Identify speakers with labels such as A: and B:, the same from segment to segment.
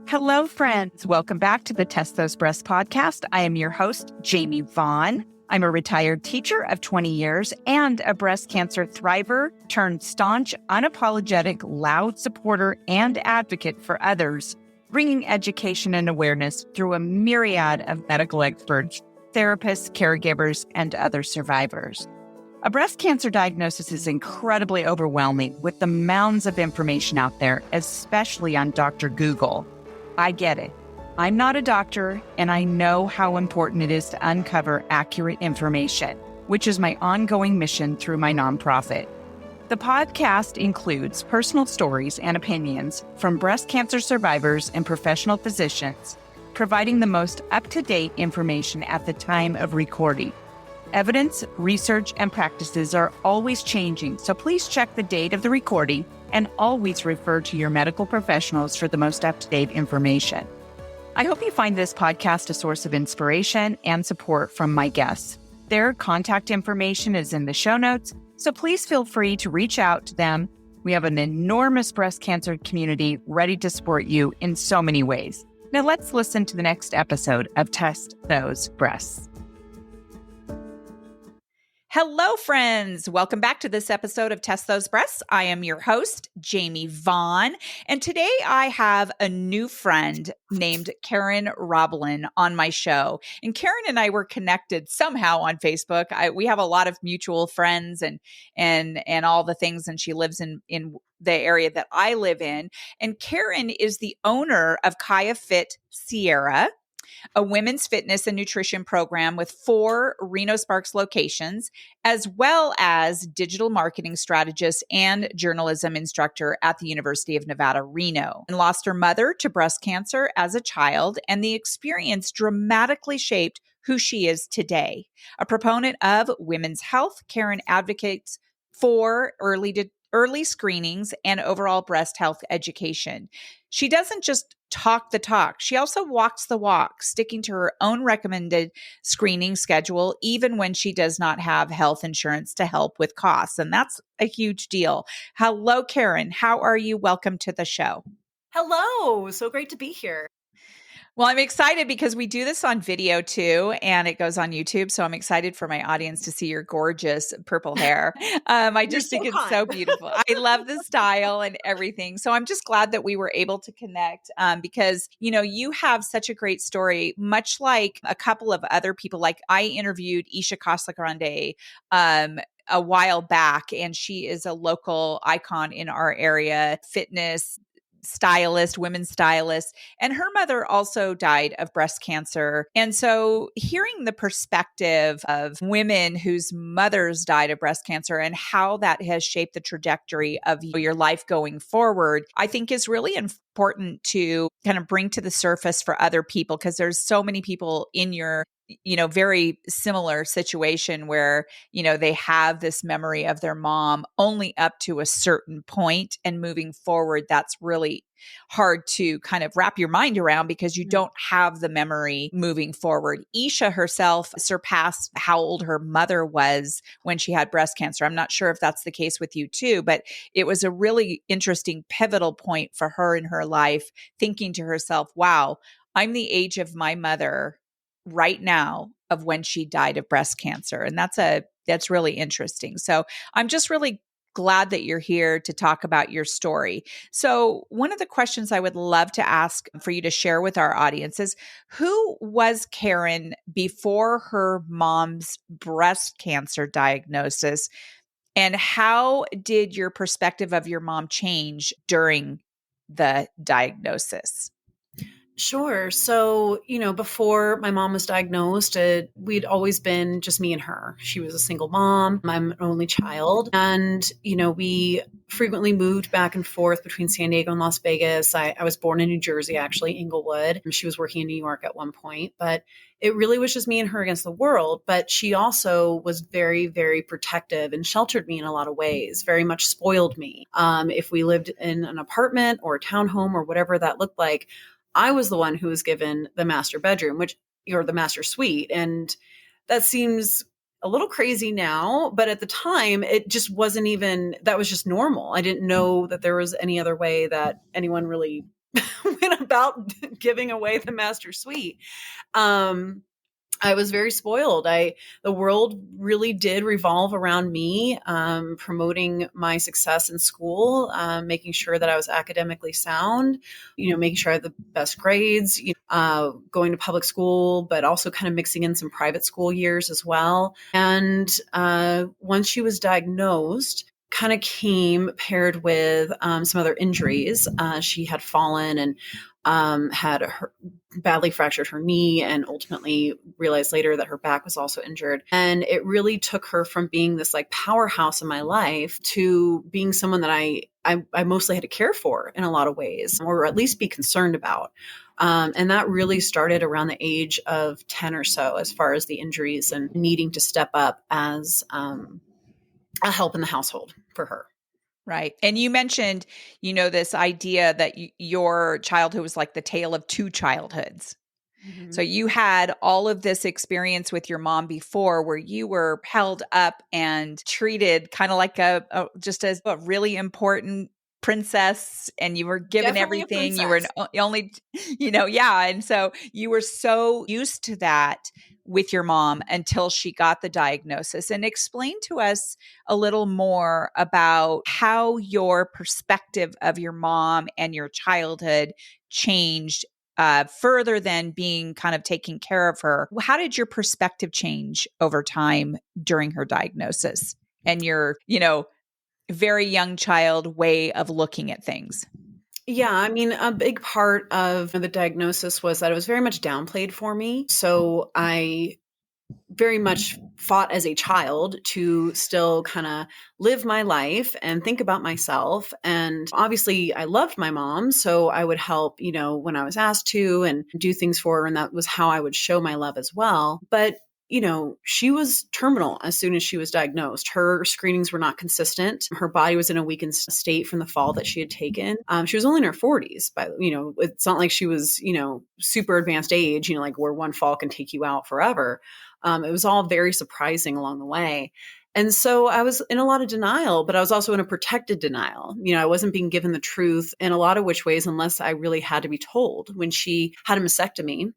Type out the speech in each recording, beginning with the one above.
A: Hello, friends. Welcome back to the Test Those Breasts podcast. I am your host, Jamie Vaughn. I'm a retired teacher of 20 years and a breast cancer thriver turned staunch, unapologetic, loud supporter and advocate for others, bringing education and awareness through a myriad of medical experts, therapists, caregivers, and other survivors. A breast cancer diagnosis is incredibly overwhelming with the mounds of information out there, especially on Dr. Google. I get it. I'm not a doctor, and I know how important it is to uncover accurate information, which is my ongoing mission through my nonprofit. The podcast includes personal stories and opinions from breast cancer survivors and professional physicians, providing the most up-to-date information at the time of recording. Evidence, research, and practices are always changing, so please check the date of the recording and always refer to your medical professionals for the most up-to-date information. I hope you find this podcast a source of inspiration and support from my guests. Their contact information is in the show notes, so please feel free to reach out to them. We have an enormous breast cancer community ready to support you in so many ways. Now let's listen to the next episode of Test Those Breasts. Hello, friends. Welcome back to this episode of Test Those Breasts. I am your host, Jamie Vaughn, and today I have a new friend named Caren Roblin on my show. And Caren and I were connected somehow on Facebook. We have a lot of mutual friends and all the things, and she lives in the area that I live in. And Caren is the owner of Kaya Fit Sierra, a women's fitness and nutrition program with 4 Reno Sparks locations, as well as digital marketing strategist and journalism instructor at the University of Nevada, Reno. And lost her mother to breast cancer as a child, and the experience dramatically shaped who she is today. A proponent of women's health, Caren advocates for early screenings and overall breast health education. She doesn't just talk the talk. She also walks the walk, sticking to her own recommended screening schedule, even when she does not have health insurance to help with costs. And that's a huge deal. Hello, Caren. How are you? Welcome to the show.
B: Hello. So great to be here.
A: Well, I'm excited because we do this on video too, and it goes on YouTube. So I'm excited for my audience to see your gorgeous purple hair. I just think it's so beautiful. I love the style and everything. So I'm just glad that we were able to connect because, you know, you have such a great story, much like a couple of other people. Like I interviewed Isha Casagrande a while back, and she is a local icon in our area, fitness stylist, women's stylist, and her mother also died of breast cancer. And so hearing the perspective of women whose mothers died of breast cancer and how that has shaped the trajectory of your life going forward, I think is really important to kind of bring to the surface for other people, because there's so many people in your very similar situation where, they have this memory of their mom only up to a certain point, and moving forward, that's really hard to kind of wrap your mind around because you don't have the memory moving forward. Isha herself surpassed how old her mother was when she had breast cancer. I'm not sure if that's the case with you too, but it was a really interesting pivotal point for her in her life, thinking to herself, wow, I'm the age of my mother right now of when she died of breast cancer. And that's really interesting. So I'm just really glad that you're here to talk about your story. So one of the questions I would love to ask for you to share with our audience is, who was Caren before her mom's breast cancer diagnosis? And how did your perspective of your mom change during the diagnosis?
B: Sure. So, before my mom was diagnosed, we'd always been just me and her. She was a single mom. I'm an only child. And, we frequently moved back and forth between San Diego and Las Vegas. I was born in New Jersey, actually, Inglewood. She was working in New York at one point. But it really was just me and her against the world. But she also was very, very protective and sheltered me in a lot of ways, very much spoiled me. If we lived in an apartment or a townhome or whatever that looked like, I was the one who was given the master bedroom, or the master suite. And that seems a little crazy now, but at the time it just wasn't even, that was just normal. I didn't know that there was any other way that anyone really went about giving away the master suite. I was very spoiled. The world really did revolve around me, promoting my success in school, making sure that I was academically sound, making sure I had the best grades, going to public school, but also kind of mixing in some private school years as well. And once she was diagnosed, kind of came paired with some other injuries. She had fallen and had badly fractured her knee, and ultimately realized later that her back was also injured. And it really took her from being this like powerhouse in my life to being someone that I mostly had to care for in a lot of ways, or at least be concerned about. And that really started around the age of 10 or so, as far as the injuries and needing to step up as a help in the household for her.
A: Right. And you mentioned, this idea that your childhood was like the tale of two childhoods. Mm-hmm. So you had all of this experience with your mom before, where you were held up and treated kind of like just as a really important princess, and you were given
B: Definitely
A: everything. You were only, and so you were so used to that with your mom until she got the diagnosis. And explain to us a little more about how your perspective of your mom and your childhood changed further than being kind of taking care of her. How did your perspective change over time during her diagnosis and your, very young child way of looking at things?
B: Yeah, I mean, a big part of the diagnosis was that it was very much downplayed for me. So I very much fought as a child to still kind of live my life and think about myself. And obviously I loved my mom, so I would help, when I was asked to, and do things for her. And that was how I would show my love as well. But she was terminal as soon as she was diagnosed. Her screenings were not consistent. Her body was in a weakened state from the fall that she had taken. She was only in her 40s, but it's not like she was, super advanced age, like where one fall can take you out forever. It was all very surprising along the way. And so I was in a lot of denial, but I was also in a protected denial. I wasn't being given the truth in a lot of which ways, unless I really had to be told. When she had a mastectomy,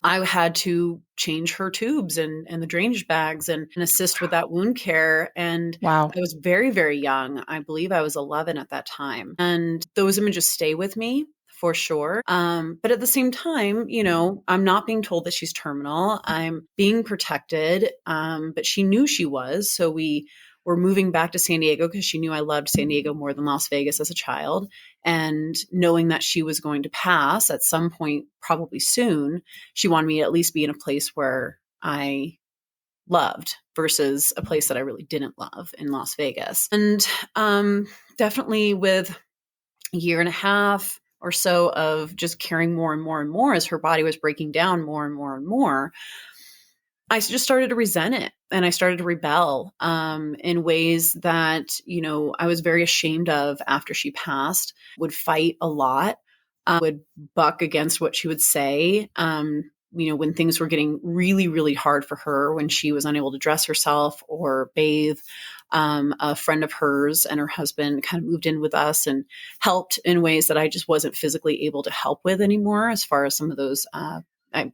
B: I had to change her tubes and the drainage bags and assist with that wound care. And
A: wow.
B: I was very, very young. I believe I was 11 at that time. And those images stay with me for sure. But at the same time, I'm not being told that she's terminal. I'm being protected. But she knew she was. So we were moving back to San Diego because she knew I loved San Diego more than Las Vegas as a child. And knowing that she was going to pass at some point, probably soon, she wanted me to at least be in a place where I loved versus a place that I really didn't love in Las Vegas. And definitely with a year and a half or so of just caring more and more and more as her body was breaking down more and more and more, I just started to resent it, and I started to rebel in ways that, I was very ashamed of after she passed. Would fight a lot, would buck against what she would say. When things were getting really, really hard for her, when she was unable to dress herself or bathe, a friend of hers and her husband kind of moved in with us and helped in ways that I just wasn't physically able to help with anymore, as far as some of those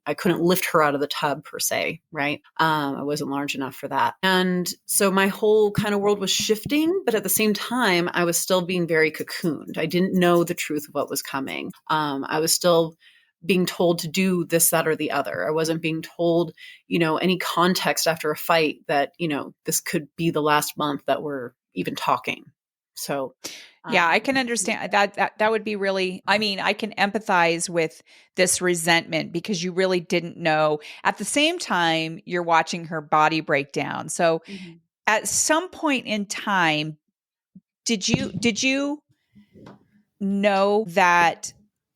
B: I couldn't lift her out of the tub per se, right? I wasn't large enough for that. And so my whole kind of world was shifting, but at the same time, I was still being very cocooned. I didn't know the truth of what was coming. I was still being told to do this, that, or the other. I wasn't being told, any context after a fight that, this could be the last month that we're even talking. So
A: yeah, I can understand that would be really, I can empathize with this resentment because you really didn't know. At the same time, you're watching her body break down. So at some point in time, did you know that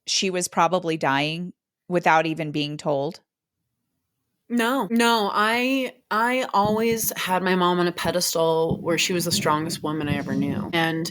A: she was probably dying without even being told?
B: No, I always had my mom on a pedestal where she was the strongest woman I ever knew. And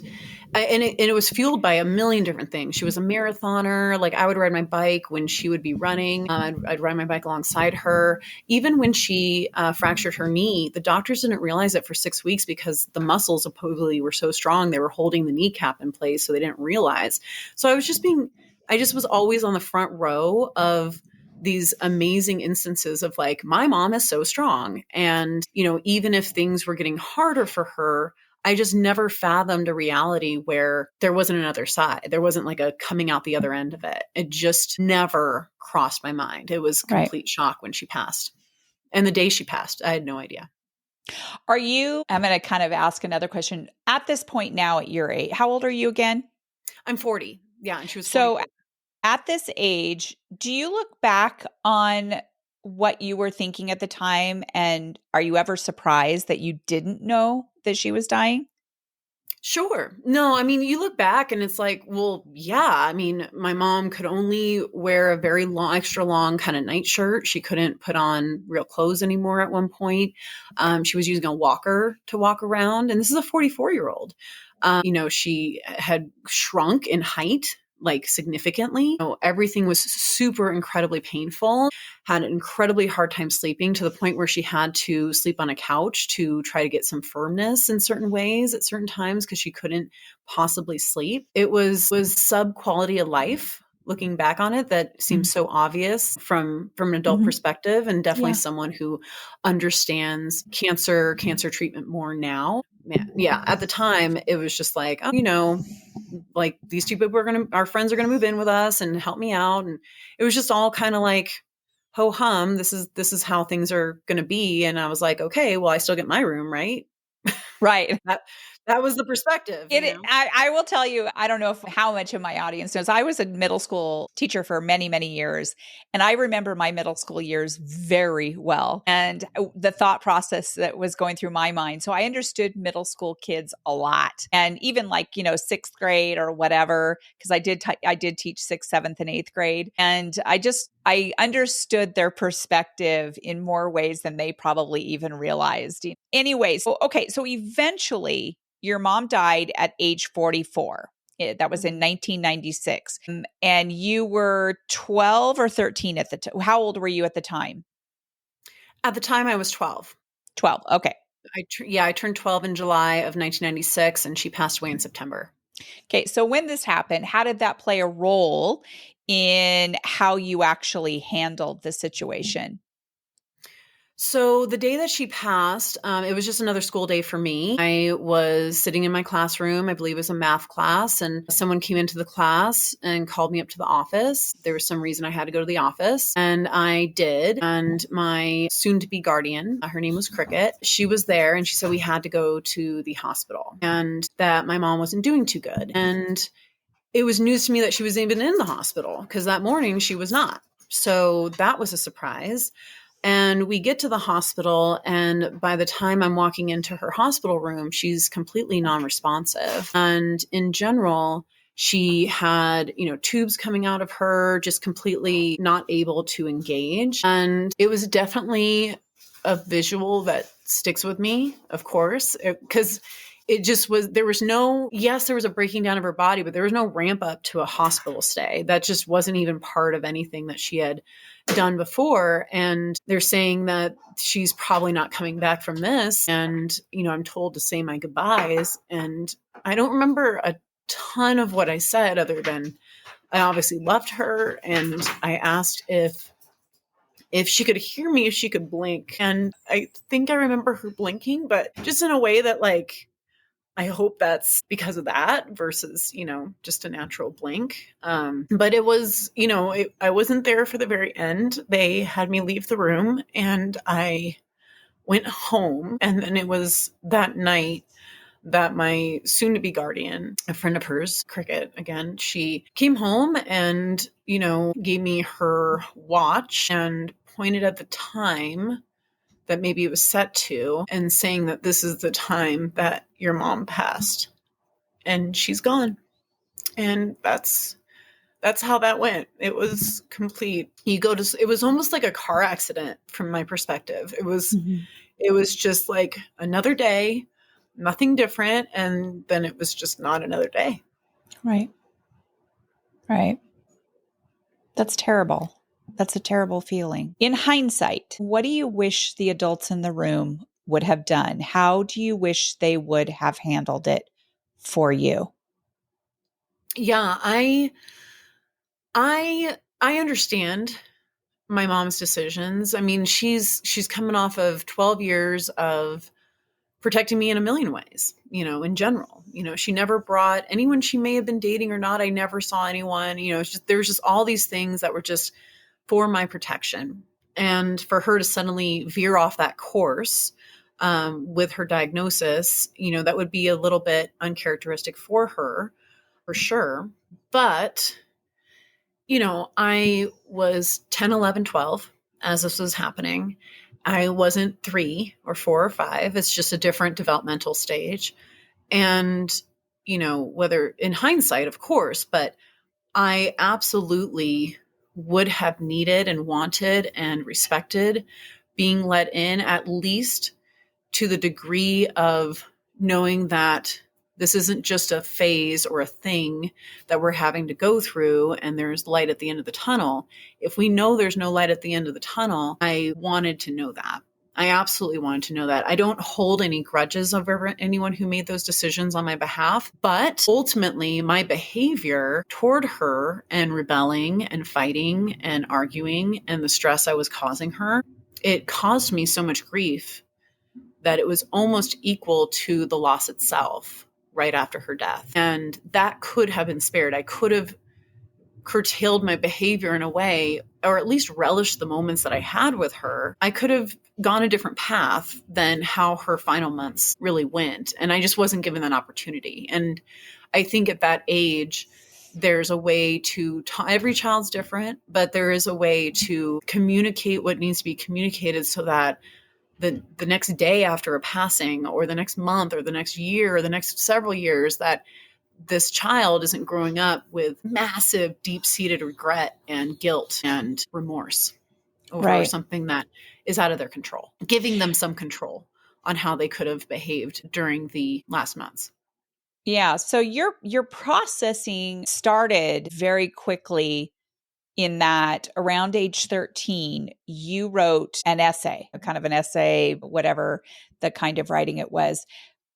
B: it was fueled by a million different things. She was a marathoner. Like, I would ride my bike when she would be running. I'd ride my bike alongside her. Even when she fractured her knee, the doctors didn't realize it for 6 weeks because the muscles supposedly were so strong. They were holding the kneecap in place, so they didn't realize. So I was just being I just was always on the front row of these amazing instances of like, my mom is so strong. And, even if things were getting harder for her, I just never fathomed a reality where there wasn't another side. There wasn't like a coming out the other end of it. It just never crossed my mind. It was
A: Right.
B: complete shock when she passed. And the day she passed, I had no idea.
A: I'm going to kind of ask another question. At this point now at your age, how old are you again?
B: I'm 40. Yeah. And she was
A: So
B: 44.
A: at this age, do you look back on what you were thinking at the time? And are you ever surprised that you didn't know that she was dying?
B: Sure. No, I mean, you look back and it's like, well, yeah. I mean, my mom could only wear a very long, extra long kind of nightshirt. She couldn't put on real clothes anymore at one point. She was using a walker to walk around. And this is a 44-year-old. She had shrunk in height like significantly. Everything was super incredibly painful, had an incredibly hard time sleeping to the point where she had to sleep on a couch to try to get some firmness in certain ways at certain times because she couldn't possibly sleep. It was sub quality of life. Looking back on it, that seems so obvious from an adult perspective, and definitely someone who understands cancer treatment more now. Yeah, at the time it was just like, like these two people our friends are gonna move in with us and help me out, and it was just all kind of like ho hum. This is how things are gonna be, and I was like, okay, well, I still get my room, right?
A: Right.
B: That was the perspective.
A: I will tell you, I don't know how much of my audience knows. I was a middle school teacher for many, many years. And I remember my middle school years very well and the thought process that was going through my mind. So I understood middle school kids a lot. And even like, sixth grade or whatever, because I did teach sixth, seventh, and eighth grade. And I understood their perspective in more ways than they probably even realized. Anyways, okay. So eventually, your mom died at age 44. That was in 1996. And you were 12 or 13 at the time. How old were you at the time?
B: At the time, I was 12.
A: 12. Okay.
B: I turned 12 in July of 1996, and she passed away in September.
A: Okay. So when this happened, how did that play a role in how you actually handled the situation?
B: So the day that she passed, it was just another school day for me. I was sitting in my classroom, I believe it was a math class, and someone came into the class and called me up to the office. There was some reason I had to go to the office, and I did. And my soon-to-be guardian, her name was Cricket, she was there, and she said we had to go to the hospital and that my mom wasn't doing too good. And it was news to me that she was even in the hospital because that morning she was not. So that was a surprise. And we get to the hospital, and by the time I'm walking into her hospital room, she's completely non-responsive. And in general, she had, tubes coming out of her, just completely not able to engage. And it was definitely a visual that sticks with me, of course, because it just was, there was a breaking down of her body, but there was no ramp up to a hospital stay. That just wasn't even part of anything that she had done before. And they're saying that she's probably not coming back from this. And, I'm told to say my goodbyes. And I don't remember a ton of what I said other than I obviously loved her. And I asked if she could hear me, if she could blink. And I think I remember her blinking, but just in a way that like, I hope that's because of that versus, just a natural blink. But it was, I wasn't there for the very end. They had me leave the room and I went home. And then it was that night that my soon to be guardian, a friend of hers, Cricket, again, she came home and, gave me her watch and pointed at the time that maybe it was set to and saying that this is the time that your mom passed and she's gone. And that's how that went. It was complete. It was almost like a car accident from my perspective. It was just like another day, nothing different. And then it was just not another day.
A: Right. Right. That's terrible. That's a terrible feeling. In hindsight, what do you wish the adults in the room would have done? How do you wish they would have handled it for you?
B: Yeah, I I understand my mom's decisions. I mean, she's coming off of 12 years of protecting me in a million ways, in general. She never brought anyone she may have been dating or not. I never saw anyone, it's just, there was just all these things that were just for my protection. And for her to suddenly veer off that course with her diagnosis, that would be a little bit uncharacteristic for her, for sure. But, I was 10, 11, 12 as this was happening. I wasn't 3 or 4 or 5. It's just a different developmental stage. And, whether in hindsight, of course, but I absolutely would have needed and wanted and respected being let in, at least to the degree of knowing that this isn't just a phase or a thing that we're having to go through and there's light at the end of the tunnel. If we know there's no light at the end of the tunnel, I wanted to know that. I absolutely wanted to know that. I don't hold any grudges over anyone who made those decisions on my behalf, but ultimately my behavior toward her and rebelling and fighting and arguing and the stress I was causing her, it caused me so much grief that it was almost equal to the loss itself right after her death. And that could have been spared. I could have curtailed my behavior in a way, or at least relished the moments that I had with her. I could have gone a different path than how her final months really went. And I just wasn't given that opportunity. And I think at that age, there's a way to, every child's different, but there is a way to communicate what needs to be communicated so that the next day after a passing, or the next month, or the next year, or the next several years, that this child isn't growing up with massive, deep-seated regret and guilt and remorse over something that is out of their control, giving them some control on how they could have behaved during the last months.
A: Yeah. So your processing started very quickly in that around age 13, you wrote an essay, a kind of an essay, whatever the kind of writing it was.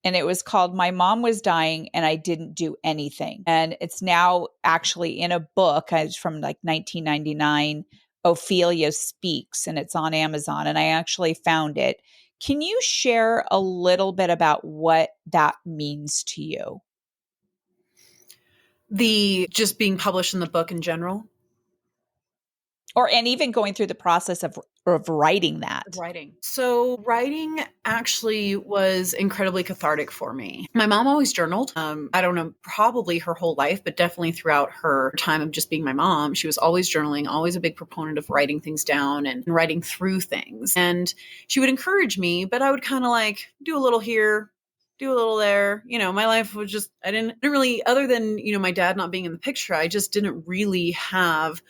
A: And it was called My Mom Was Dying and I Didn't Do Anything. And it's now actually in a book. It's from like 1999, Ophelia Speaks, and it's on Amazon. And I actually found it. Can you share a little bit about what that means to you?
B: The just being published in the book in general?
A: And even going through the process of writing that.
B: So writing actually was incredibly cathartic for me. My mom always journaled. I don't know, probably her whole life, but definitely throughout her time of just being my mom, she was always journaling, always a big proponent of writing things down and writing through things. And she would encourage me, but I would kind of like do a little here, do a little there. My life was just, I didn't really, other than, my dad not being in the picture, I just didn't really have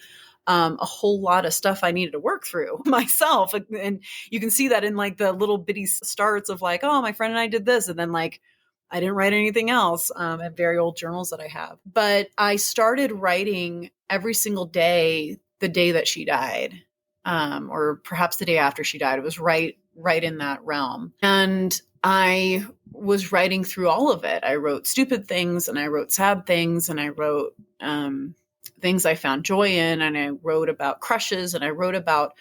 B: a whole lot of stuff I needed to work through myself. And you can see that in like the little bitty starts of like, oh, my friend and I did this. And then like, I didn't write anything else. I have very old journals that I have. But I started writing every single day, the day that she died, or perhaps the day after she died. It was right in that realm. And I was writing through all of it. I wrote stupid things and I wrote sad things and I wrote things I found joy in, and I wrote about crushes and I wrote about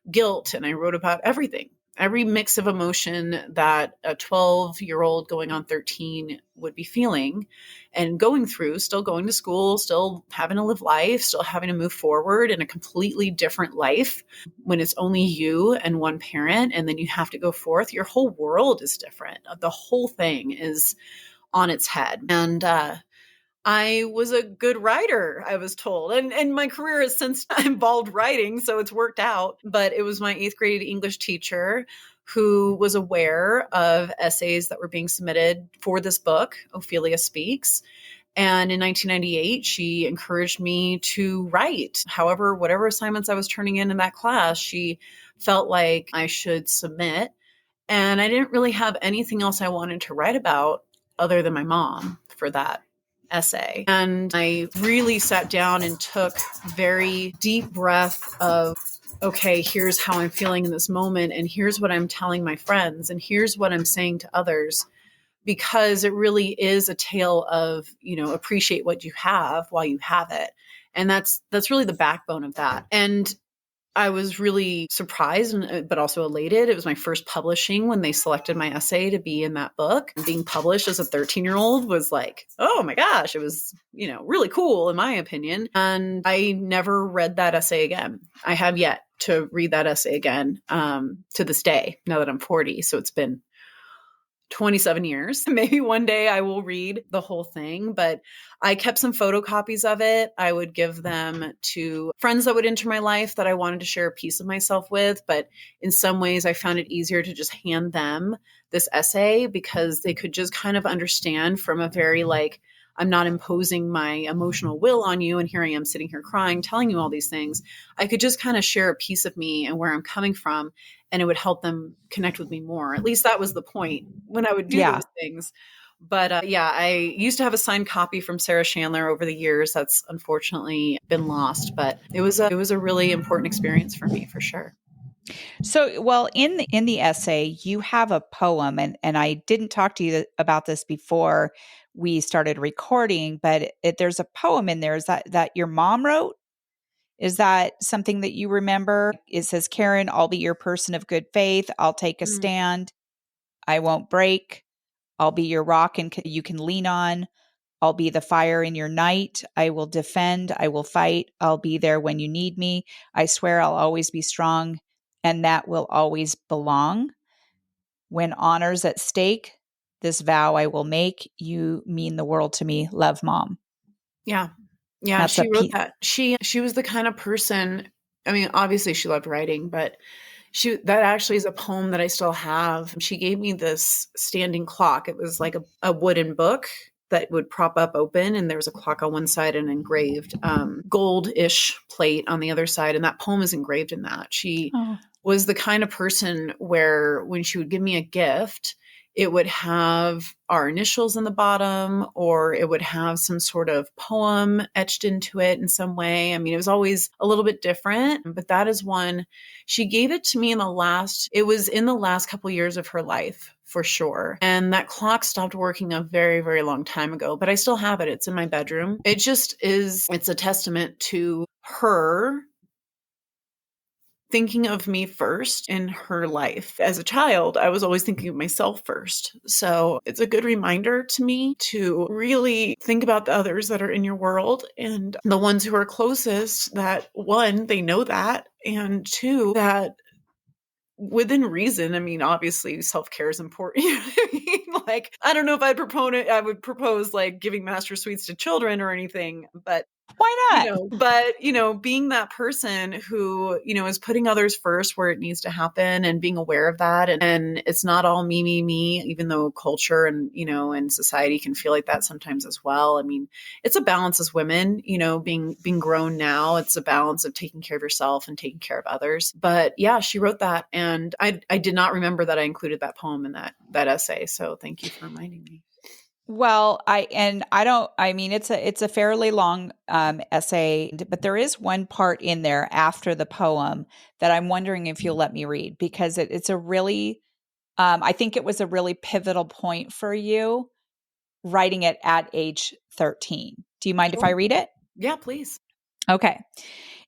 B: guilt and I wrote about everything, every mix of emotion that a 12-year-old going on 13 would be feeling and going through, still going to school, still having to live life, still having to move forward in a completely different life when it's only you and one parent, and then you have to go forth. Your whole world is different. The whole thing is on its head. And I was a good writer, I was told. And my career has since involved writing, so it's worked out. But it was my 8th grade English teacher who was aware of essays that were being submitted for this book, Ophelia Speaks. And in 1998, she encouraged me to write. However, whatever assignments I was turning in that class, she felt like I should submit. And I didn't really have anything else I wanted to write about other than my mom for that essay. And I really sat down and took very deep breath of, okay, here's how I'm feeling in this moment. And here's what I'm telling my friends. And here's what I'm saying to others, because it really is a tale of, appreciate what you have while you have it. And that's really the backbone of that. And I was really surprised, but also elated. It was my first publishing when they selected my essay to be in that book. Being published as a 13-year-old was like, oh my gosh, it was, really cool in my opinion. And I never read that essay again. I have yet to read that essay again to this day, now that I'm 40. So it's been 27 years. Maybe one day I will read the whole thing, but I kept some photocopies of it. I would give them to friends that would enter my life that I wanted to share a piece of myself with. But in some ways, I found it easier to just hand them this essay because they could just kind of understand from a very I'm not imposing my emotional will on you. And here I am sitting here crying, telling you all these things. I could just kind of share a piece of me and where I'm coming from, and it would help them connect with me more. At least that was the point when I would do those things. But I used to have a signed copy from Sarah Chandler over the years. That's unfortunately been lost, but it was a really important experience for me, for sure.
A: So, well, in the essay, you have a poem, and I didn't talk to you about this before we started recording, but there's a poem in there. Is that your mom wrote? Is that something that you remember? It says, Caren, I'll be your person of good faith. I'll take a stand. I won't break. I'll be your rock and you can lean on. I'll be the fire in your night. I will defend. I will fight. I'll be there when you need me. I swear I'll always be strong, and that will always belong. When honor's at stake, this vow I will make. You mean the world to me. Love, Mom.
B: Yeah. Yeah,
A: That's
B: she wrote that. She was the kind of person, I mean, obviously she loved writing, but that actually is a poem that I still have. She gave me this standing clock. It was like a wooden book that would prop up open, and there was a clock on one side and engraved gold-ish plate on the other side, and that poem is engraved in that. She was the kind of person where when she would give me a gift, it would have our initials in the bottom, or it would have some sort of poem etched into it in some way. I mean, it was always a little bit different, but that is one. She gave it to me in the last couple years of her life, for sure. And that clock stopped working a very, very long time ago, but I still have it. It's in my bedroom. It's a testament to her thinking of me first in her life. As a child, I was always thinking of myself first. So it's a good reminder to me to really think about the others that are in your world and the ones who are closest, that one, they know that, and two, that within reason. I mean, obviously self-care is important. You know what I mean? I don't know if I would propose giving master suites to children or anything, but
A: why not?
B: Being that person who, is putting others first where it needs to happen and being aware of that. And it's not all me, me, me, even though culture and, and society can feel like that sometimes as well. I mean, it's a balance as women, being grown now, it's a balance of taking care of yourself and taking care of others. But yeah, she wrote that. And I did not remember that I included that poem in that essay. So thank you for reminding me.
A: Well, it's a fairly long essay, but there is one part in there after the poem that I'm wondering if you'll let me read, because it's a really, I think it was a really pivotal point for you writing it at age 13. Do you mind if I read it?
B: Yeah, please.
A: Okay.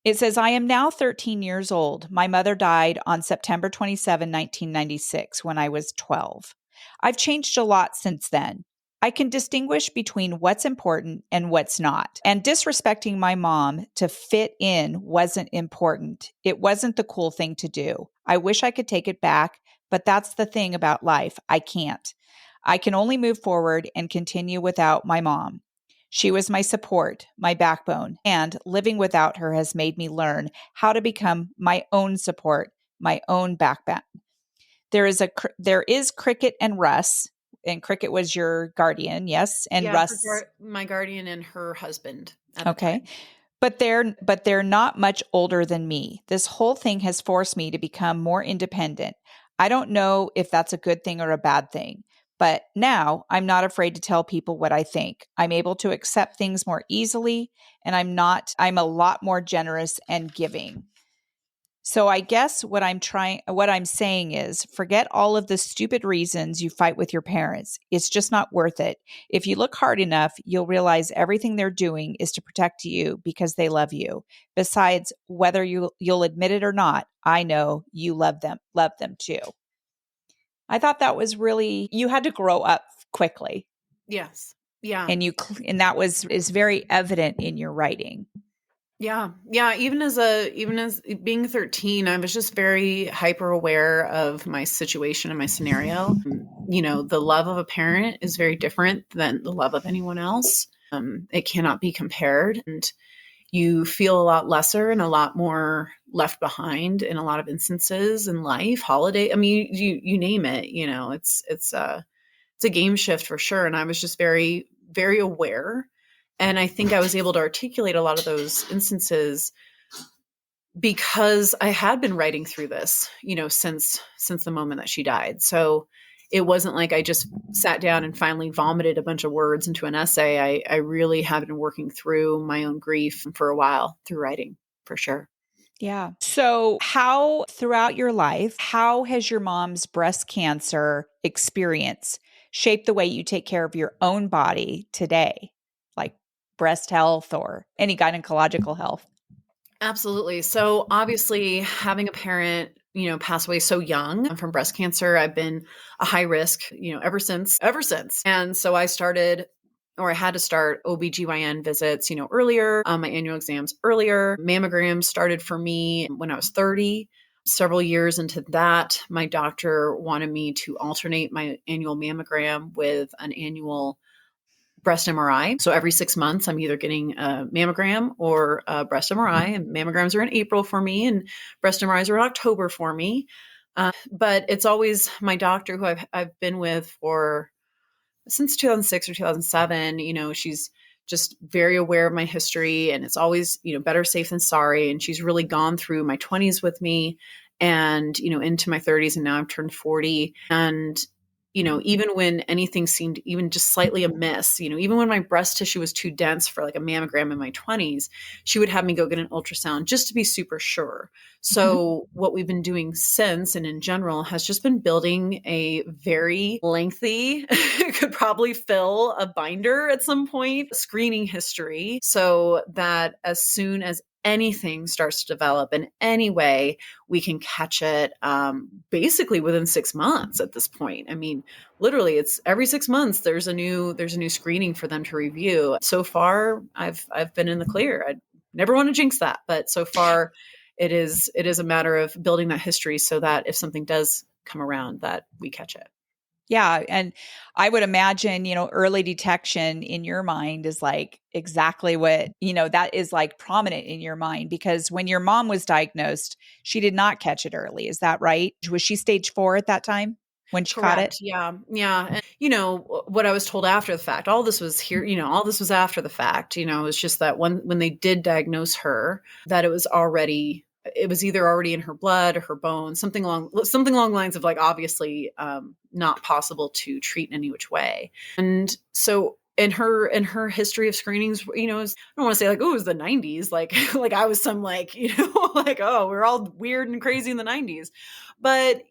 A: It says, I am now 13 years old. My mother died on September 27, 1996, when I was 12. I've changed a lot since then. I can distinguish between what's important and what's not. And disrespecting my mom to fit in wasn't important. It wasn't the cool thing to do. I wish I could take it back, but that's the thing about life. I can't. I can only move forward and continue without my mom. She was my support, my backbone, and living without her has made me learn how to become my own support, my own backbone. There is Cricket and Russ, and Cricket was your guardian, yes, and Russ,
B: my guardian, and her husband.
A: Okay. But they're not much older than me. This whole thing has forced me to become more independent. I don't know if that's a good thing or a bad thing, but now I'm not afraid to tell people what I think. I'm able to accept things more easily, and I'm a lot more generous and giving. So I guess what I'm saying is forget all of the stupid reasons you fight with your parents. It's just not worth it. If you look hard enough, you'll realize everything they're doing is to protect you because they love you. Besides, whether you'll admit it or not, I know you love them too. I thought that was really, you had to grow up quickly.
B: Yes. Yeah.
A: And that is very evident in your writing.
B: Yeah. Yeah. Even as being 13, I was just very hyper aware of my situation and my scenario. The love of a parent is very different than the love of anyone else. It cannot be compared. And you feel a lot lesser and a lot more left behind in a lot of instances in life. Holiday. I mean, you name it, it's a game shift for sure. And I was just very, very aware. And I think I was able to articulate a lot of those instances because I had been writing through this, since the moment that she died. So it wasn't like I just sat down and finally vomited a bunch of words into an essay. I really have been working through my own grief for a while through writing, for sure.
A: Yeah. So, how throughout your life, how has your mom's breast cancer experience shaped the way you take care of your own body today, like breast health or any gynecological health?
B: Absolutely. So obviously having a parent, pass away so young from breast cancer, I've been a high risk, ever since. And so I had to start OBGYN visits, earlier, my annual exams earlier. Mammograms started for me when I was 30. Several years into that, my doctor wanted me to alternate my annual mammogram with an annual breast MRI. So every 6 months, I'm either getting a mammogram or a breast MRI. And mammograms are in April for me, and breast MRIs are in October for me. But it's always my doctor who I've been with for since 2006 or 2007. She's just very aware of my history, and it's always, better safe than sorry. And she's really gone through my 20s with me and, into my 30s, and now I've turned 40. And even when anything seemed even just slightly amiss, even when my breast tissue was too dense for like a mammogram in my 20s, she would have me go get an ultrasound just to be super sure. So what we've been doing since and in general has just been building a very lengthy, could probably fill a binder at some point, screening history, so that as soon as anything starts to develop in any way, we can catch it basically within 6 months at this point. I mean, literally, it's every 6 months there's a new screening for them to review. So far, I've been in the clear. I never want to jinx that, but so far, it is a matter of building that history so that if something does come around, that we catch it.
A: Yeah. And I would imagine, early detection in your mind is like exactly what, that is like prominent in your mind, because when your mom was diagnosed, she did not catch it early. Is that right? Was she stage 4 at that time when she caught it?
B: Correct. Yeah. Yeah. And, what I was told after the fact, all this was here, all this was after the fact, it was just that when they did diagnose her, that it was either already in her blood or her bones, something along the lines of like, obviously, not possible to treat in any which way. And so in her history of screenings, I don't want to say like, oh, it was the 90s, like like I was some like, like, oh, we're all weird and crazy in the 90s. But,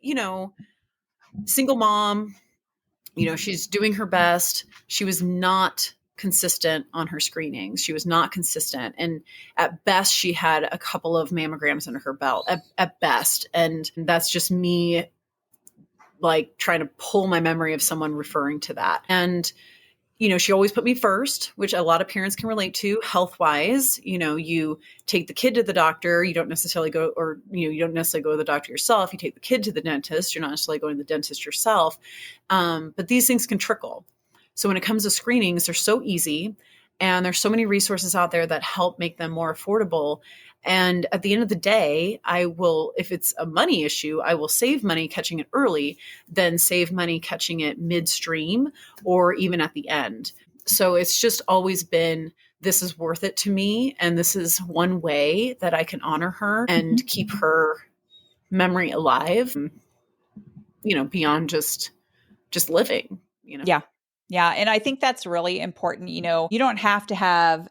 B: single mom, she's doing her best. She was not consistent on her screenings. She was not consistent. And at best, she had a couple of mammograms under her belt at best. And that's just me like trying to pull my memory of someone referring to that. And she always put me first, which a lot of parents can relate to health wise. You take the kid to the doctor. You don't necessarily go, or, you don't necessarily go to the doctor yourself. You take the kid to the dentist. You're not necessarily going to the dentist yourself. But these things can trickle. So when it comes to screenings, they're so easy. And there's so many resources out there that help make them more affordable. And at the end of the day, I will, if it's a money issue, I will save money catching it early, then save money catching it midstream or even at the end. So it's just always been, this is worth it to me. And this is one way that I can honor her and keep her memory alive, beyond just living.
A: Yeah. Yeah. And I think that's really important. You don't have to have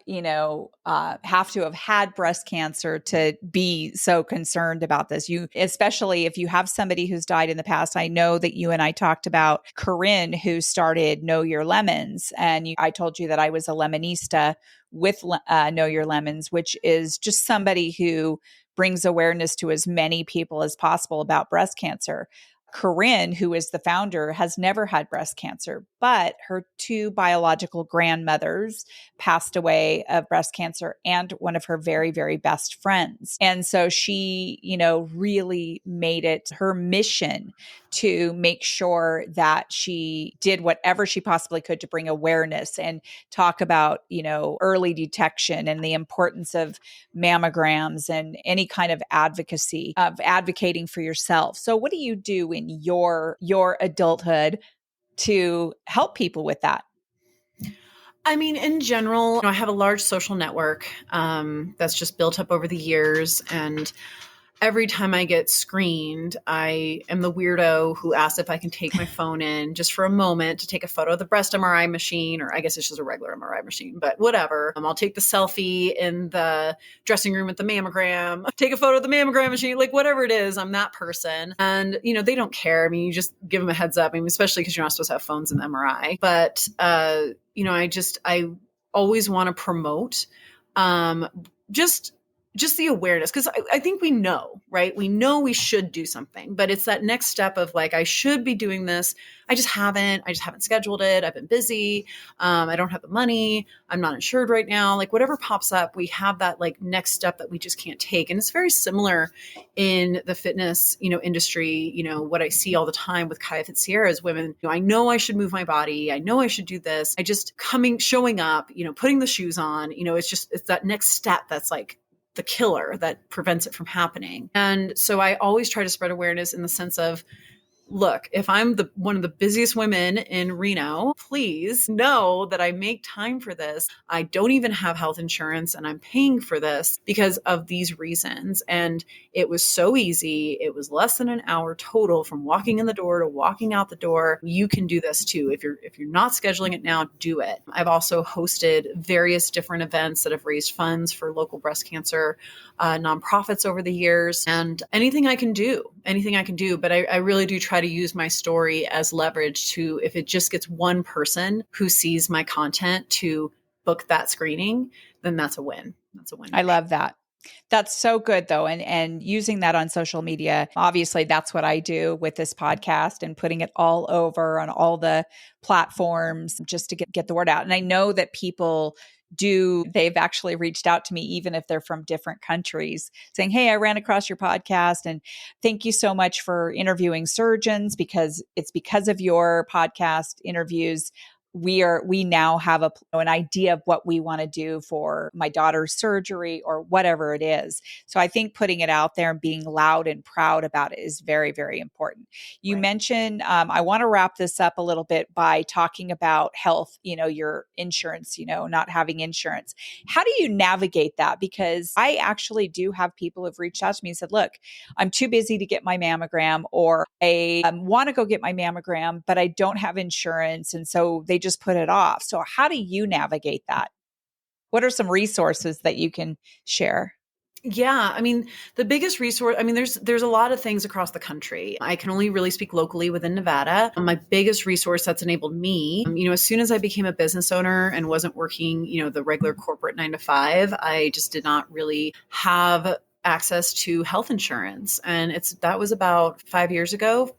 A: had breast cancer to be so concerned about this. Especially if you have somebody who's died in the past. I know that you and I talked about Caren, who started Know Your Lemons. And I told you that I was a lemonista with Know Your Lemons, which is just somebody who brings awareness to as many people as possible about breast cancer. Caren, who is the founder, has never had breast cancer, but her two biological grandmothers passed away of breast cancer and one of her very, very best friends. And so she, really made it her mission to make sure that she did whatever she possibly could to bring awareness and talk about, early detection and the importance of mammograms and any kind of advocacy of advocating for yourself. So what do you do in your adulthood to help people with that?
B: I mean, in general, I have a large social network that's just built up over the years. And every time I get screened, I am the weirdo who asks if I can take my phone in just for a moment to take a photo of the breast MRI machine, or I guess it's just a regular MRI machine, but whatever. I'll take the selfie in the dressing room at the mammogram, take a photo of the mammogram machine, like whatever it is, I'm that person. And, they don't care. I mean, you just give them a heads up. I mean, especially because you're not supposed to have phones in the MRI. But, I always want to promote just the awareness, because I think we know, right? We know we should do something, but it's that next step of like, I should be doing this. I just haven't scheduled it. I've been busy. I don't have the money. I'm not insured right now. Like whatever pops up, we have that like next step that we just can't take. And it's very similar in the fitness, industry. What I see all the time with Kaya Fitzgerald is women, I know I should move my body. I know I should do this. I just showing up, putting the shoes on, it's that next step that's like the killer that prevents it from happening. And so I always try to spread awareness in the sense of, look, if I'm one of the busiest women in Reno, please know that I make time for this. I don't even have health insurance and I'm paying for this because of these reasons. And it was so easy. It was less than an hour total from walking in the door to walking out the door. You can do this too. If you're not scheduling it now, do it. I've also hosted various different events that have raised funds for local breast cancer nonprofits over the years, and anything I can do. But I really do try to use my story as leverage to, if it just gets one person who sees my content to book that screening, then that's a win. That's a win.
A: I love that. That's so good though. And using that on social media, obviously that's what I do with this podcast and putting it all over on all the platforms just to get the word out. And I know that they've actually reached out to me, even if they're from different countries, saying, hey, I ran across your podcast and thank you so much for interviewing surgeons, because it's because of your podcast interviews we now have an idea of what we want to do for my daughter's surgery or whatever it is. So I think putting it out there and being loud and proud about it is very, very important. You mentioned, I want to wrap this up a little bit by talking about health, your insurance, not having insurance. How do you navigate that? Because I actually do have people who've reached out to me and said, look, I'm too busy to get my mammogram, or I want to go get my mammogram, but I don't have insurance. And so they just put it off. So how do you navigate that? What are some resources that you can share?
B: Yeah, I mean, the biggest resource, there's a lot of things across the country. I can only really speak locally within Nevada. My biggest resource that's enabled me, as soon as I became a business owner and wasn't working, the regular corporate 9 to 5, I just did not really have access to health insurance. And that was about 5 years ago.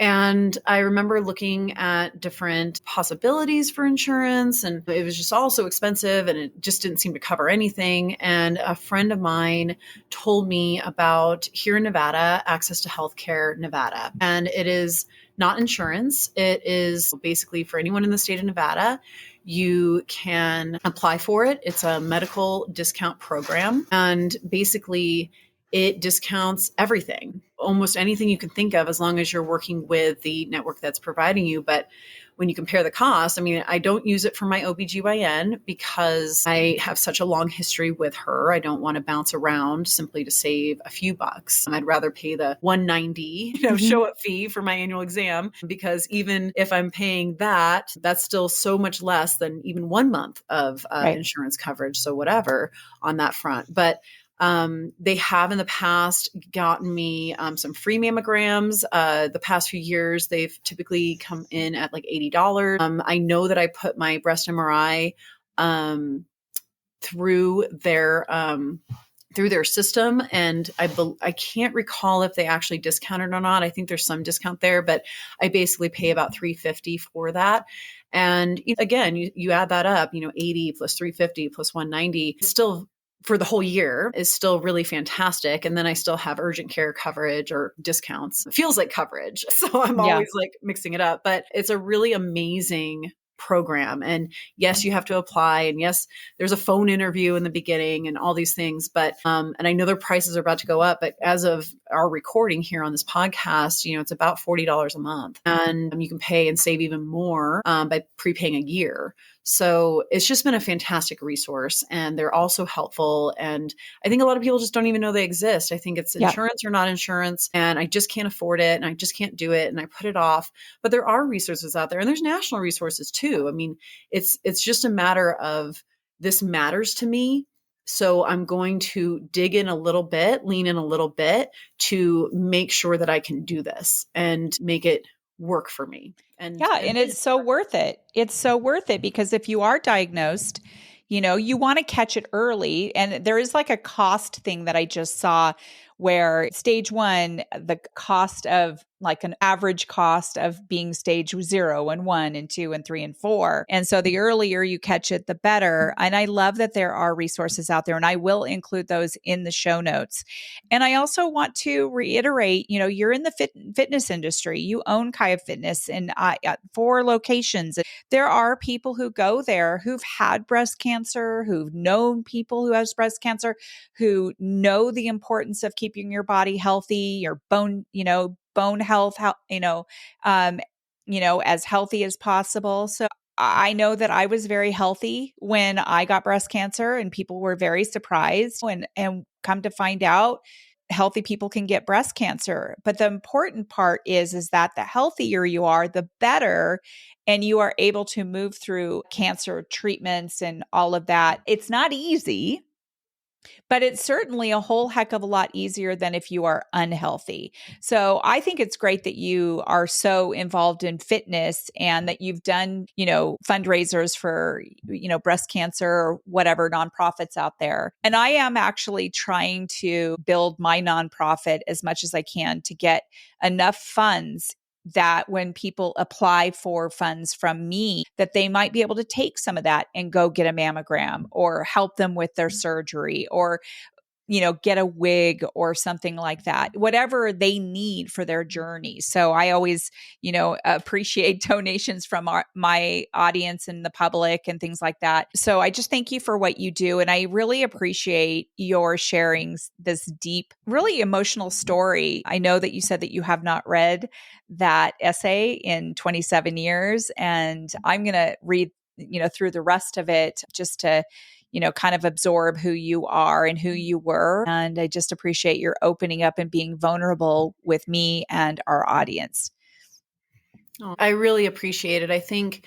B: And I remember looking at different possibilities for insurance, and it was just all so expensive and it just didn't seem to cover anything. And a friend of mine told me about, here in Nevada, Access to Healthcare Nevada. And it is not insurance. It is basically for anyone in the state of Nevada. You can apply for it. It's a medical discount program. And basically, it discounts everything, almost anything you can think of, as long as you're working with the network that's providing you. But when you compare the cost, I mean, I don't use it for my OBGYN because I have such a long history with her. I don't want to bounce around simply to save a few bucks. I'd rather pay the $190, show up fee for my annual exam, because even if I'm paying that, that's still so much less than even 1 month of insurance coverage. So whatever on that front. But they have in the past gotten me some free mammograms. The past few years, they've typically come in at like $80. I know that I put my breast MRI through their system, and I can't recall if they actually discounted or not. I think there's some discount there, but I basically pay about $350 for that. And again, you add that up, 80 plus $350 plus $190, still for the whole year is still really fantastic. And then I still have urgent care coverage or discounts. It feels like coverage. So I'm always like mixing it up, but it's a really amazing program. And yes, you have to apply. And yes, there's a phone interview in the beginning and all these things. But, and I know their prices are about to go up, but as of our recording here on this podcast, it's about $40 a month, and you can pay and save even more by prepaying a year. So it's just been a fantastic resource, and they're also helpful. And I think a lot of people just don't even know they exist. I think it's insurance or not insurance, and I just can't afford it, and I just can't do it, and I put it off. But there are resources out there, and there's national resources too. I mean, it's just a matter of, this matters to me. So I'm going to dig in a little bit, lean in a little bit to make sure that I can do this and make it work for me. And
A: it's so worth it. It's so worth it, because if you are diagnosed, you want to catch it early. And there is like a cost thing that I just saw, where stage 1, the cost of like an average cost of being stage 0 and 1 and 2 and 3 and 4. And so the earlier you catch it, the better. And I love that there are resources out there, and I will include those in the show notes. And I also want to reiterate, you're in the fitness industry. You own Kaya Fitness in 4 locations. There are people who go there who've had breast cancer, who've known people who have breast cancer, who know the importance of keeping your body healthy, your bone health, as healthy as possible. So I know that I was very healthy when I got breast cancer, and people were very surprised, and come to find out, healthy people can get breast cancer. But the important part is that the healthier you are, the better, and you are able to move through cancer treatments and all of that. It's not easy, but it's certainly a whole heck of a lot easier than if you are unhealthy. So I think it's great that you are so involved in fitness, and that you've done, fundraisers for, breast cancer or whatever nonprofits out there. And I am actually trying to build my nonprofit as much as I can to get enough funds that when people apply for funds from me, that they might be able to take some of that and go get a mammogram, or help them with their surgery, or get a wig or something like that, whatever they need for their journey. So I always, appreciate donations from my audience and the public and things like that. So I just thank you for what you do. And I really appreciate your sharing this deep, really emotional story. I know that you said that you have not read that essay in 27 years, and I'm going to read, through the rest of it, just to kind of absorb who you are and who you were. And I just appreciate your opening up and being vulnerable with me and our audience.
B: Oh, I really appreciate it. I think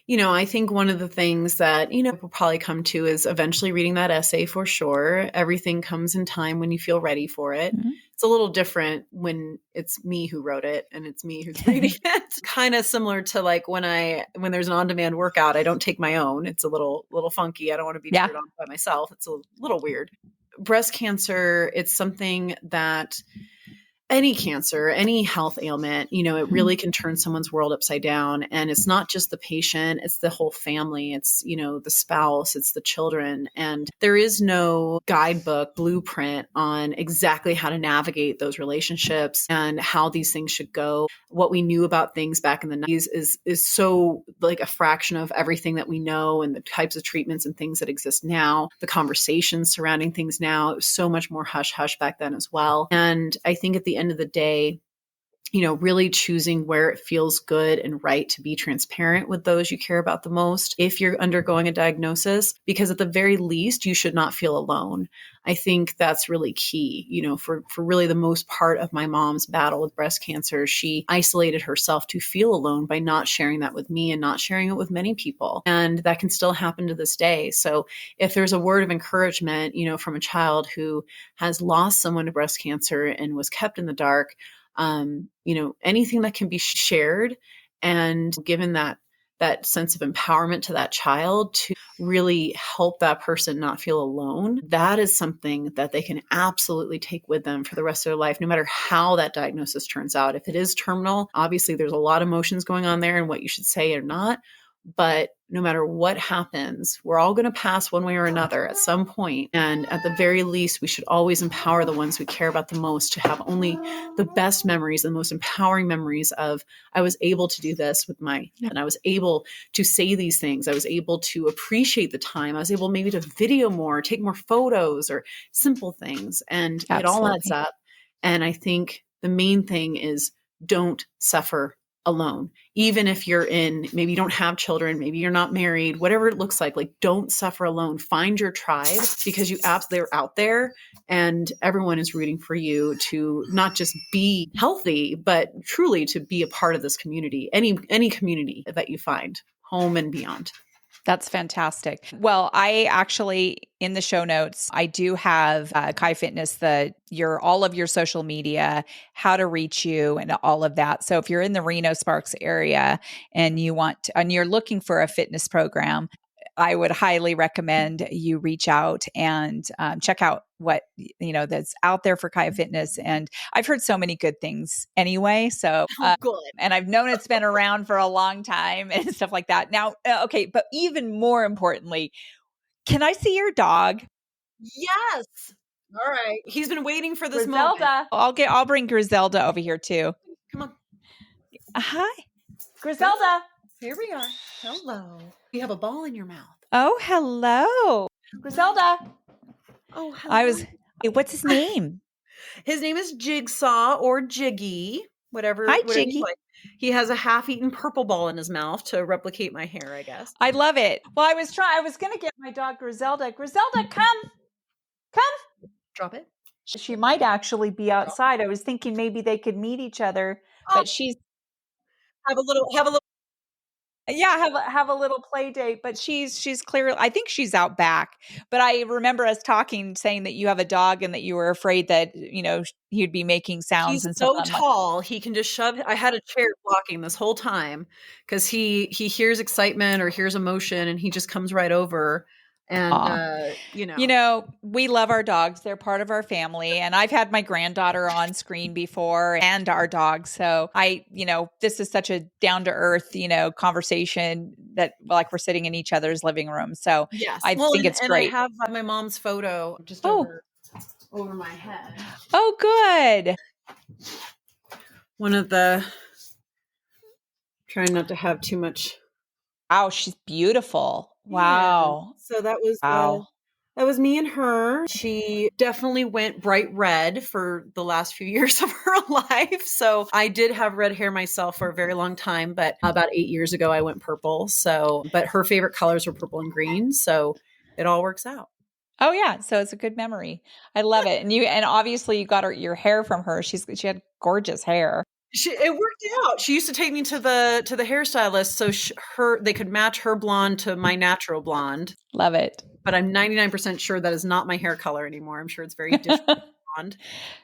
B: one of the things that, we'll probably come to is eventually reading that essay for sure. Everything comes in time when you feel ready for it. Mm-hmm. It's a little different when it's me who wrote it and it's me who's reading it. Kind of similar to like when there's an on-demand workout, I don't take my own. It's a little funky. I don't want to be turned on by myself. It's a little weird. Breast cancer, it's something that any cancer, any health ailment, it really can turn someone's world upside down. And it's not just the patient, it's the whole family. It's, the spouse, it's the children. And there is no guidebook, blueprint on exactly how to navigate those relationships and how these things should go. What we knew about things back in the 90s is so like a fraction of everything that we know, and the types of treatments and things that exist now, the conversations surrounding things now. It was so much more hush hush back then as well. And I think at the end of the day, really choosing where it feels good and right to be transparent with those you care about the most if you're undergoing a diagnosis, because at the very least, you should not feel alone. I think that's really key. For really the most part of my mom's battle with breast cancer, she isolated herself to feel alone by not sharing that with me and not sharing it with many people. And that can still happen to this day. So if there's a word of encouragement, from a child who has lost someone to breast cancer and was kept in the dark, anything that can be shared and given that sense of empowerment to that child to really help that person not feel alone, that is something that they can absolutely take with them for the rest of their life, no matter how that diagnosis turns out. If it is terminal, obviously there's a lot of emotions going on there and what you should say or not. But no matter what happens, we're all going to pass one way or another at some point. And at the very least, we should always empower the ones we care about the most to have only the best memories, the most empowering memories of, I was able to do this and I was able to say these things. I was able to appreciate the time. I was able maybe to video more, take more photos or simple things. And It all adds up. And I think the main thing is don't suffer alone. Even if maybe you don't have children, maybe you're not married, whatever it looks like don't suffer alone. Find your tribe, because they're out there and everyone is rooting for you to not just be healthy, but truly to be a part of this community, any community that you find, home and beyond.
A: That's fantastic. Well, I actually, in the show notes, I do have Kai Fitness, all of your social media, how to reach you and all of that. So if you're in the Reno Sparks area and you're looking for a fitness program, I would highly recommend you reach out and check out what that's out there for Kaya Fitness. And I've heard so many good things anyway. So
B: good.
A: And I've known it's been around for a long time and stuff like that. Now, okay, but even more importantly, can I see your dog?
B: Yes. All right. He's been waiting for this
A: Griselda.
B: moment.
A: I'll bring Griselda over here too.
B: Come on.
A: Hi, Griselda.
B: Here we are. Hello. You have a ball in your mouth.
A: Oh, hello, Griselda.
B: Oh, hello.
A: What's his name?
B: His name is Jigsaw or Jiggy, whatever.
A: Hi,
B: whatever
A: Jiggy.
B: Like. He has a half-eaten purple ball in his mouth to replicate my hair, I guess.
A: I love it. Well, I was going to get my dog Griselda. Griselda, come.
B: Drop it.
A: She might actually be outside. I was thinking maybe they could meet each other, but she's
B: have a little
A: have a little play date, but she's clearly, I think she's out back. But I remember us saying that you have a dog and that you were afraid that he'd be making sounds.
B: He's
A: and
B: so tall he can just shove. I had a chair blocking this whole time because he hears excitement or hears emotion and he just comes right over. And
A: we love our dogs. They're part of our family. And I've had my granddaughter on screen before and our dog. So this is such a down to earth, conversation that like we're sitting in each other's living room. So
B: yes.
A: I think it's great.
B: I have my mom's photo just over my head.
A: Oh, good.
B: Trying not to have too much.
A: Wow, she's beautiful. Wow.
B: Yeah. So that was me and her. She definitely went bright red for the last few years of her life. So I did have red hair myself for a very long time, but about 8 years ago I went purple. But her favorite colors were purple and green. So it all works out.
A: Oh yeah. So it's a good memory. I love it. And obviously you got your hair from her. She had gorgeous hair.
B: It worked out. She used to take me to the hairstylist so they could match her blonde to my natural blonde.
A: Love it.
B: But I'm 99% sure that is not my hair color anymore. I'm sure it's very different blonde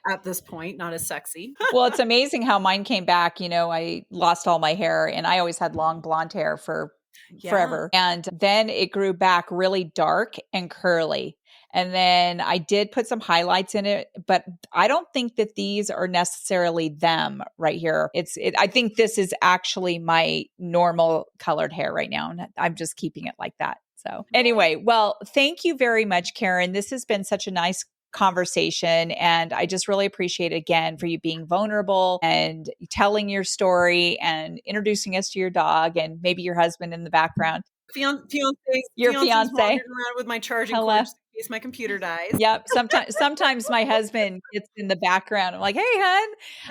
B: at this point, not as sexy.
A: Well, it's amazing how mine came back. I lost all my hair and I always had long blonde hair for forever. And then it grew back really dark and curly. And then I did put some highlights in it, but I don't think that these are necessarily them right here. I think this is actually my normal colored hair right now. And I'm just keeping it like that. So anyway, well, thank you very much, Caren. This has been such a nice conversation. And I just really appreciate it again for you being vulnerable and telling your story and introducing us to your dog and maybe your husband in the background.
B: Your fiance
A: walking
B: around with my charging cords case my computer dies.
A: Yep. Sometimes my husband gets in the background. I'm like, "Hey, hun."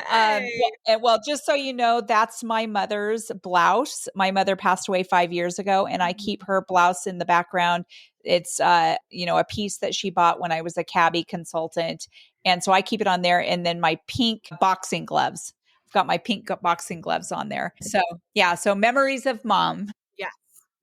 B: Hey.
A: Well, just so you know, that's my mother's blouse. My mother passed away 5 years ago, and I keep her blouse in the background. It's a piece that she bought when I was a cabbie consultant, and so I keep it on there. And then my pink boxing gloves. I've got my pink boxing gloves on there. So yeah. So memories of mom.
B: Yes.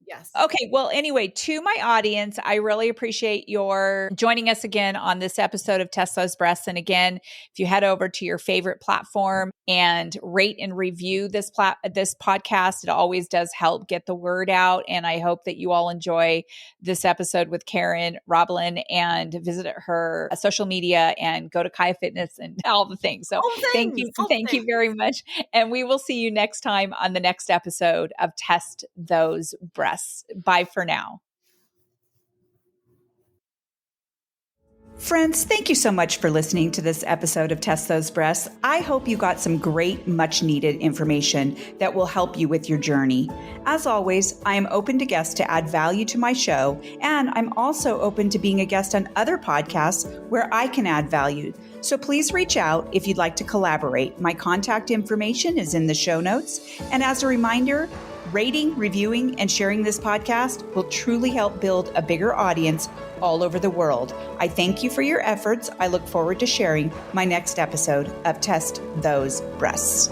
B: Yes.
A: Okay. Well, anyway, to my audience, I really appreciate your joining us again on this episode of Test Those Breasts. And again, if you head over to your favorite platform and rate and review this podcast, it always does help get the word out. And I hope that you all enjoy this episode with Caren Roblin and visit her social media and go to Kaya Fitness and all the things. So thank you very much. And we will see you next time on the next episode of Test Those Breasts. Bye for now. Friends, thank you so much for listening to this episode of Test Those Breasts. I hope you got some great, much needed information that will help you with your journey. As always, I am open to guests to add value to my show, and I'm also open to being a guest on other podcasts where I can add value. So please reach out if you'd like to collaborate. My contact information is in the show notes. And as a reminder, rating, reviewing, and sharing this podcast will truly help build a bigger audience all over the world. I thank you for your efforts. I look forward to sharing my next episode of Test Those Breasts.